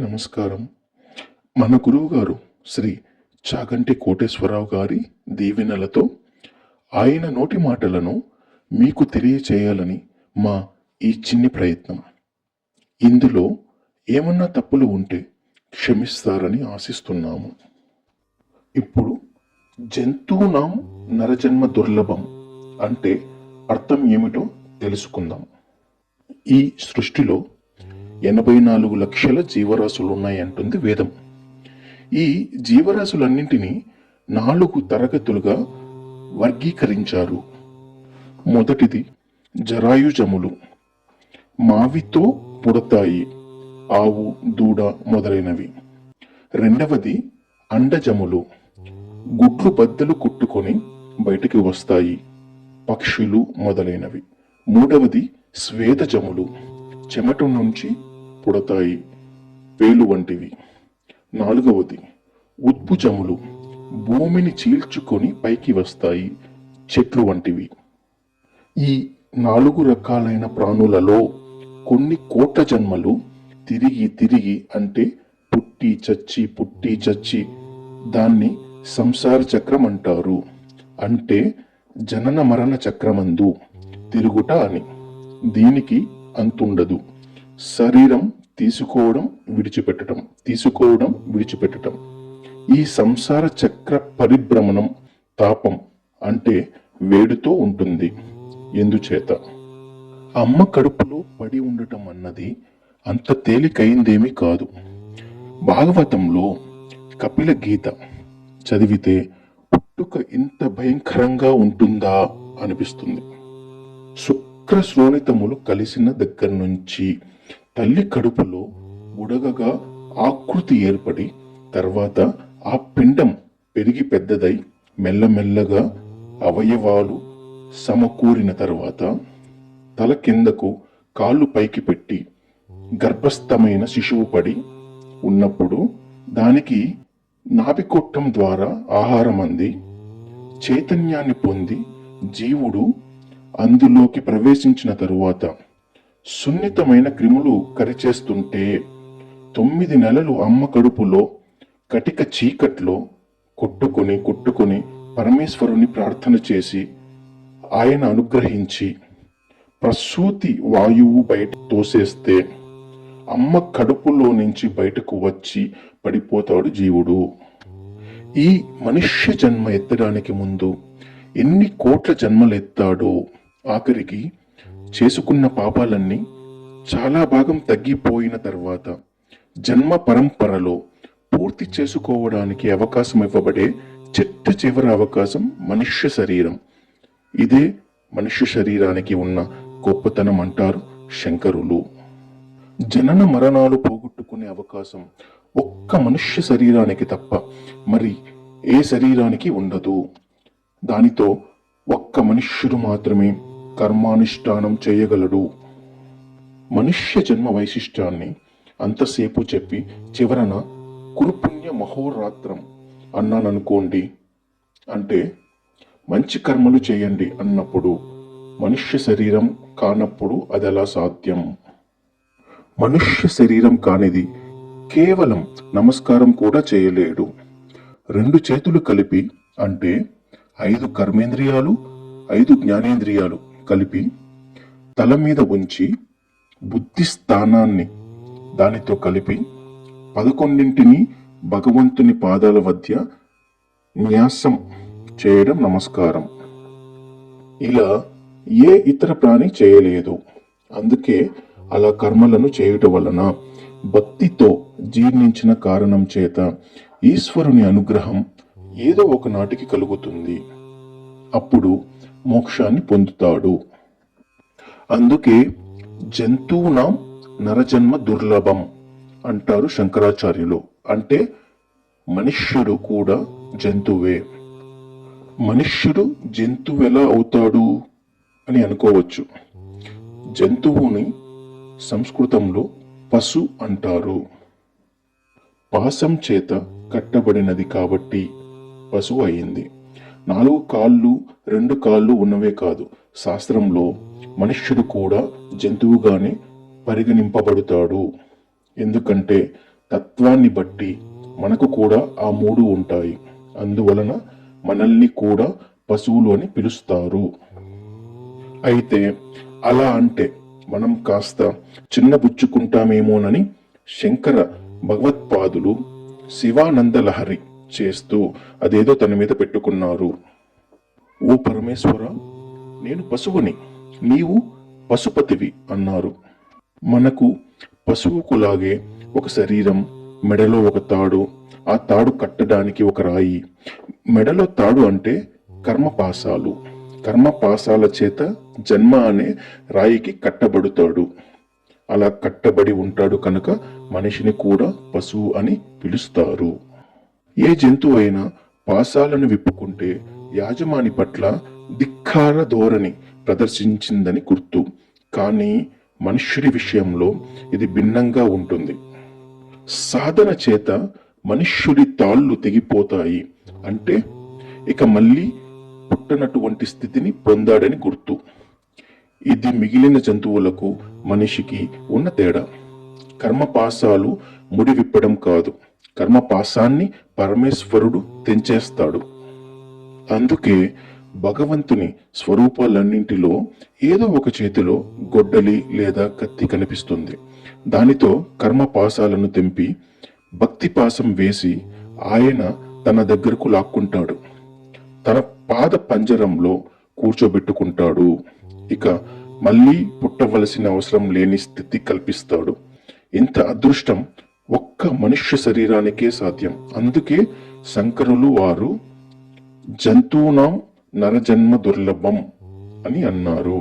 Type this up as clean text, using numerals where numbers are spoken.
నమస్కారం. మన గురువుగారు శ్రీ చాగంటి కోటేశ్వరరావు గారి దీవెనలతో ఆయన నోటి మాటలను మీకు తెలియచేయాలని మా ఈ చిన్ని ప్రయత్నం. ఇందులో ఏమన్నా తప్పులు ఉంటే క్షమిస్తారని ఆశిస్తున్నాము. ఇప్పుడు జంతువునాం నరజన్మ దుర్లభం అంటే అర్థం ఏమిటో తెలుసుకుందాం. ఈ సృష్టిలో 84 లక్షల జీవరాశులు ఉన్నాయంటుంది వేదం. ఈ జీవరాశులన్నింటినీ 4 తరగతులుగా వర్గీకరించారు. మొదటిది జరాయుజములు, మావితో పుడతాయి, ఆవు, దూడ మొదలైనవి. రెండవది అండజములు, గుడ్లు బద్దలు కుట్టుకొని బయటికి వస్తాయి, పక్షులు మొదలైనవి. మూడవది శ్వేతజములు, చెమట నుంచి పుడతాయి, పేలు వంటివి. నాలుగవది ఉద్భుజములు, భూమిని చీల్చుకొని పైకి వస్తాయి, చెట్లు వంటివి. ఈ 4 రకాలైన ప్రాణులలో కొన్ని కోట్ల జన్మలు తిరిగి తిరిగి అంటే పుట్టి చచ్చి దాన్ని సంసార చక్రం అంటారు. అంటే జనన మరణ చక్రమందు తిరుగుట అని. దీనికి అంతుండదు. శరీరం తీసుకోవడం విడిచిపెట్టడం. ఈ సంసార చక్ర పరిభ్రమణం తాపం అంటే వేడితో ఉంటుంది. ఎందుచేత అమ్మ కడుపులో పడి ఉండటం అన్నది అంత తేలికైందేమీ కాదు. భాగవతంలో కపిల గీత చదివితే పుట్టుక ఇంత భయంకరంగా ఉంటుందా అనిపిస్తుంది. శుక్ర శ్రోణితములు కలిసిన దగ్గర నుంచి తల్లి కడుపులో ఉడగగా ఆకృతి ఏర్పడి తర్వాత ఆ పిండం పెరిగి పెద్దదై మెల్లమెల్లగా అవయవాలు సమకూరిన తర్వాత తల కిందకు కాళ్ళు పైకి పెట్టి గర్భస్థమైన శిశువు పడి ఉన్నప్పుడు దానికి నాభికొట్టం ద్వారా ఆహారం అంది చైతన్యాన్ని పొంది జీవుడు అందులోకి ప్రవేశించిన తరువాత సున్నితమైన క్రిములు కరిచేస్తుంటే 9 నెలలు అమ్మ కడుపులో కటిక చీకట్లో కొట్టుకొని పరమేశ్వరుని ప్రార్థన చేసి ఆయన అనుగ్రహించి ప్రసూతి వాయువు బయట తోసేస్తే అమ్మ కడుపులో నుంచి బయటకు వచ్చి పడిపోతాడు జీవుడు. ఈ మనుష్య జన్మ ఎత్తడానికి ముందు ఎన్ని కోట్ల జన్మలు ఎత్తాడో ఆఖరికి చేసుకున్న పాపాలన్నీ చాలా భాగం తగ్గిపోయిన తర్వాత జన్మ పరంపరలో పూర్తి చేసుకోవడానికి అవకాశం ఇవ్వబడే చివరి అవకాశం మనుష్య శరీరం. ఇదే మనుష్య శరీరానికి ఉన్న గొప్పతనం అంటారు శంకరులు. జనన మరణాలు పోగొట్టుకునే అవకాశం ఒక్క మనుష్య శరీరానికి తప్ప మరి ఏ శరీరానికి ఉండదు. దానితో ఒక్క మనుష్యుడు మాత్రమే కర్మానుష్ఠానం చేయగలడు. మనుష్య జన్మ వైశిష్ట్యాన్ని అంతసేపు చెప్పి చివరన కురుపుణ్య మహోరాత్రం అన్నాననుకోండి. అంటే మంచి కర్మలు చేయండి అన్నప్పుడు మనుష్య శరీరం కానప్పుడు అది ఎలా సాధ్యం? మనుష్య శరీరం కానిది కేవలం నమస్కారం కూడా చేయలేడు. 2 చేతులు కలిపి అంటే 5 కర్మేంద్రియాలు 5 జ్ఞానేంద్రియాలు కలిపి తల మీద ఉంచి బుద్ధి స్థానాన్ని దానితో కలిపి 11 భగవంతుని పాదాల మధ్య న్యాసం చేయడం నమస్కారం. ఇలా ఏ ఇతర ప్రాణి చేయలేదు. అందుకే అలా కర్మలను చేయుట వలన భక్తితో జీర్ణించిన కారణం చేత ఈశ్వరుని అనుగ్రహం ఏదో ఒక నాటికి కలుగుతుంది. అప్పుడు మోక్షాన్ని పొందుతాడు. అందుకే జంతువునాం నరజన్మ దుర్లభం అంటారు శంకరాచార్యులు. అంటే మనుష్యుడు కూడా జంతువే. మనుష్యుడు జంతువెలా అవుతాడు అని అనుకోవచ్చు. జంతువుని సంస్కృతంలో పశు అంటారు. పాసం చేత కట్టబడినది కాబట్టి పశువు అయింది. 4 కాళ్ళు 2 కాళ్ళు ఉన్నవే కాదు, శాస్త్రంలో మనుష్యుడు కూడా జంతువుగానే పరిగణింపబడతాడు. ఎందుకంటే తత్వాన్ని బట్టి మనకు కూడా ఆ మూడు ఉంటాయి. అందువలన మనల్ని కూడా పశువులు అని పిలుస్తారు. అయితే అలా అంటే మనం కాస్త చిన్నబుచ్చుకుంటామేమోనని శంకర భగవత్పాదులు శివానంద లహరి చేస్తూ అదేదో తన మీద పెట్టుకున్నారు. ఓ పరమేశ్వర, నేను పశువుని, నీవు పశుపతివి అన్నారు. మనకు పశువుకులాగే ఒక శరీరం, మెడలో ఒక తాడు, ఆ తాడు కట్టడానికి ఒక రాయి. మెడలో తాడు అంటే కర్మపాశాలు, కర్మపాశాల చేత జన్మ అనే రాయికి కట్టబడుతాడు. అలా కట్టబడి ఉంటాడు కనుక మనిషిని కూడా పశువు అని పిలుస్తారు. ఏ జంతువు అయినా పాశాలను విప్పుకుంటే యాజమాని పట్ల ధిక్కార ధోరణి ప్రదర్శించిందని గుర్తు. కానీ మనుష్యుడి విషయంలో ఇది భిన్నంగా ఉంటుంది. సాధన చేత మనుష్యుడి తాళ్ళు తెగిపోతాయి అంటే ఇక మళ్ళీ పుట్టనటువంటి స్థితిని పొందాడని గుర్తు. ఇది మిగిలిన జంతువులకు మనిషికి ఉన్న తేడా. కర్మపాశాలు ముడి విప్పడం కాదు, కర్మపాశాన్ని పరమేశ్వరుడు తెంచేస్తాడు. అందుకే భగవంతుని స్వరూపాలన్నింటిలో ఏదో ఒక చేతిలో గొడ్డలి లేదా కత్తి కనిపిస్తుంది. దానితో కర్మపాశాలను తెంపి భక్తిపాశం వేసి ఆయన తన దగ్గరకు లాక్కుంటాడు, తన పాద పంజరంలో కూర్చోబెట్టుకుంటాడు. ఇక మళ్ళీ పుట్టవలసిన అవసరం లేని స్థితి కల్పిస్తాడు. ఇంత అదృష్టం ఒక్క మనుష్య శరీరానికే సాధ్యం. అందుకే శంకరులు వారు జంతువునాం నరజన్మ దుర్లభం అని అన్నారు.